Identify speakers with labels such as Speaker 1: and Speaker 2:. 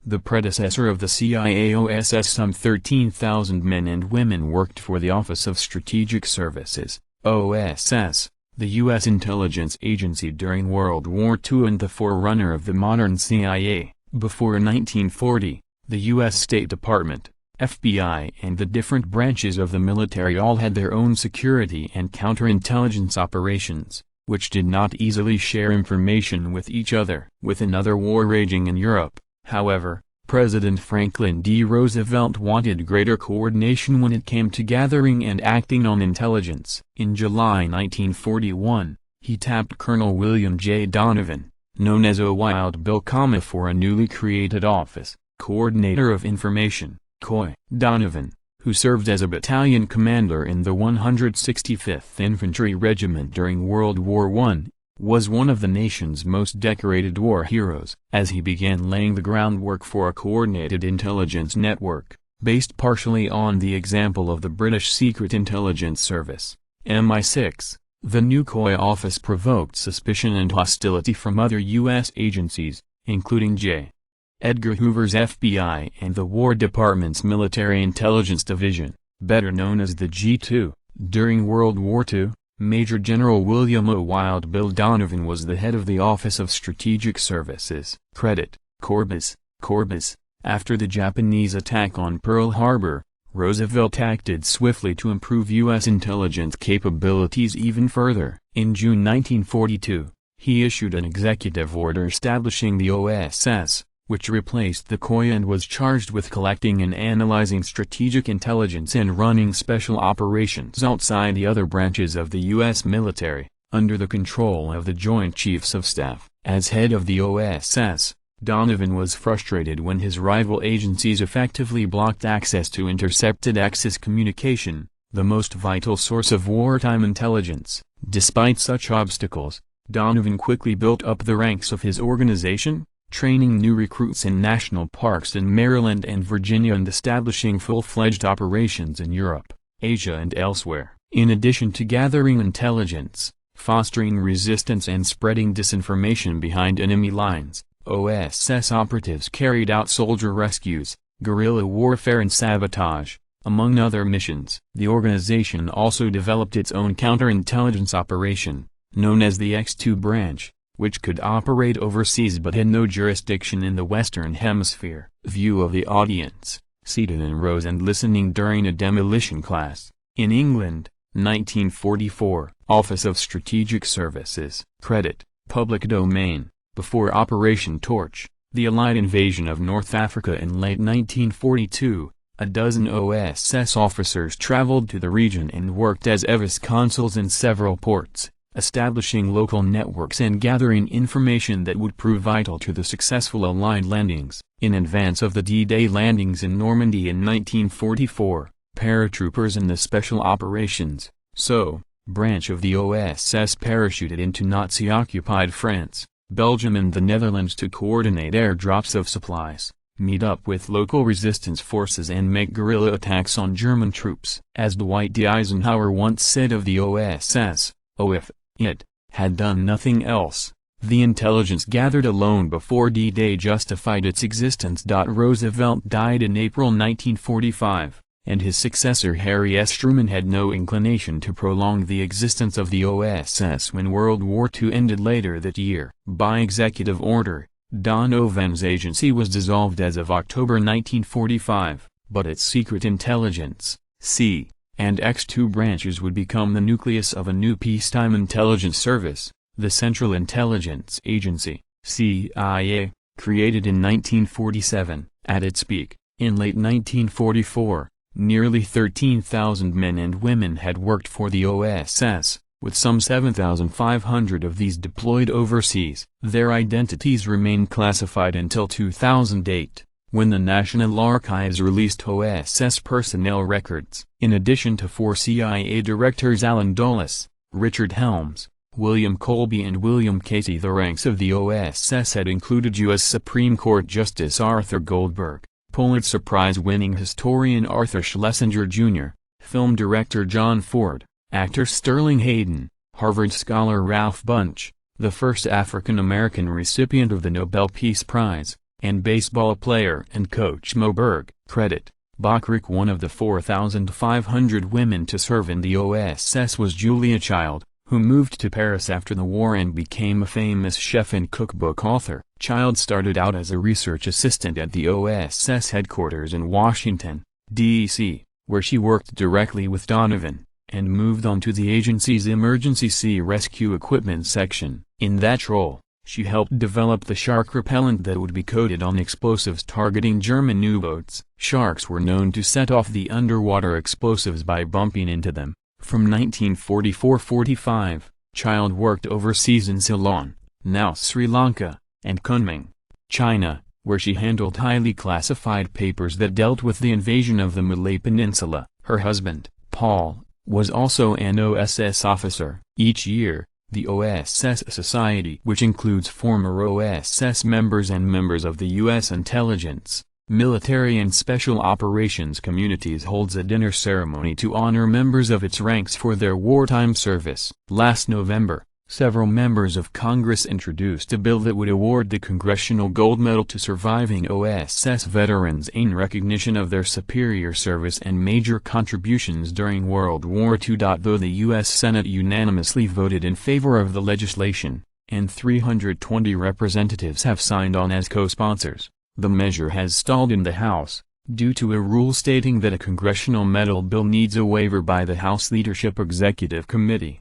Speaker 1: the predecessor of the CIA OSS. Some 13,000 men and women worked for the Office of Strategic Services, OSS, the U.S. intelligence agency during World War II and the forerunner of the modern CIA. Before 1940, the U.S. State Department, FBI and the different branches of the military all had their own security and counterintelligence operations, which did not easily share information with each other. With another war raging in Europe, however, President Franklin D. Roosevelt wanted greater coordination when it came to gathering and acting on intelligence. In July 1941, he tapped Colonel William J. Donovan, known as O. Wild Bill, for a newly created office, Coordinator of Information, COI. Donovan, who served as a battalion commander in the 165th Infantry Regiment during World War I, was one of the nation's most decorated war heroes. As he began laying the groundwork for a coordinated intelligence network, based partially on the example of the British Secret Intelligence Service, MI6, the new COI office provoked suspicion and hostility from other U.S. agencies, including J. Edgar Hoover's FBI and the War Department's Military Intelligence Division, better known as the G2. During World War II, Major General William O. Wild Bill Donovan was the head of the Office of Strategic Services. Credit, Corbis. After the Japanese attack on Pearl Harbor, Roosevelt acted swiftly to improve U.S. intelligence capabilities even further. In June 1942, he issued an executive order establishing the OSS, which replaced the COI and was charged with collecting and analyzing strategic intelligence and running special operations outside the other branches of the U.S. military, under the control of the Joint Chiefs of Staff. As head of the OSS, Donovan was frustrated when his rival agencies effectively blocked access to intercepted Axis communication, the most vital source of wartime intelligence. Despite such obstacles, Donovan quickly built up the ranks of his organization, training new recruits in national parks in Maryland and Virginia and establishing full-fledged operations in Europe, Asia and elsewhere. In addition to gathering intelligence, fostering resistance and spreading disinformation behind enemy lines, OSS operatives carried out soldier rescues, guerrilla warfare and sabotage, among other missions. The organization also developed its own counterintelligence operation, known as the X2 branch, which could operate overseas but had no jurisdiction in the Western Hemisphere. View of the audience, seated in rows and listening during a demolition class. In England, 1944, Office of Strategic Services. Credit, public domain. Before Operation Torch, the Allied invasion of North Africa in late 1942, a dozen OSS officers traveled to the region and worked as EVIS consuls in several ports, establishing local networks and gathering information that would prove vital to the successful Allied landings. In advance of the D-Day landings in Normandy in 1944, paratroopers in the Special Operations branch of the OSS parachuted into Nazi-occupied France, Belgium and the Netherlands to coordinate airdrops of supplies, meet up with local resistance forces and make guerrilla attacks on German troops. As Dwight D. Eisenhower once said of the OSS, if it had done nothing else, the intelligence gathered alone before D-Day justified its existence. Roosevelt died in April 1945, and his successor Harry S. Truman had no inclination to prolong the existence of the OSS when World War II ended later that year. By executive order, Donovan's agency was dissolved as of October 1945, but its Secret Intelligence, C, and X2 branches would become the nucleus of a new peacetime intelligence service, the Central Intelligence Agency, CIA, created in 1947. At its peak, in late 1944, nearly 13,000 men and women had worked for the OSS, with some 7,500 of these deployed overseas. Their identities remained classified until 2008. When the National Archives released OSS personnel records. In addition to 4 CIA directors Allen Dulles, Richard Helms, William Colby and William Casey, the ranks of the OSS had included U.S. Supreme Court Justice Arthur Goldberg, Pulitzer Prize-winning historian Arthur Schlesinger Jr., film director John Ford, actor Sterling Hayden, Harvard scholar Ralph Bunche, the first African-American recipient of the Nobel Peace Prize, and baseball player and coach Moberg. Credit: Bachrick. One of the 4,500 women to serve in the OSS was Julia Child, who moved to Paris after the war and became a famous chef and cookbook author. Child started out as a research assistant at the OSS headquarters in Washington, D.C., where she worked directly with Donovan, and moved on to the agency's Emergency Sea Rescue Equipment section. In that role, she helped develop the shark repellent that would be coated on explosives targeting German U-boats. Sharks were known to set off the underwater explosives by bumping into them. From 1944-45, Child worked overseas in Ceylon, now Sri Lanka, and Kunming, China, where she handled highly classified papers that dealt with the invasion of the Malay Peninsula. Her husband, Paul, was also an OSS officer. Each year, the OSS Society, which includes former OSS members and members of the U.S. intelligence, military and special operations communities, holds a dinner ceremony to honor members of its ranks for their wartime service. Last November, several members of Congress introduced a bill that would award the Congressional Gold Medal to surviving OSS veterans in recognition of their superior service and major contributions during World War II. Though the U.S. Senate unanimously voted in favor of the legislation, and 320 representatives have signed on as co-sponsors, the measure has stalled in the House, due to a rule stating that a congressional medal bill needs a waiver by the House Leadership Executive Committee.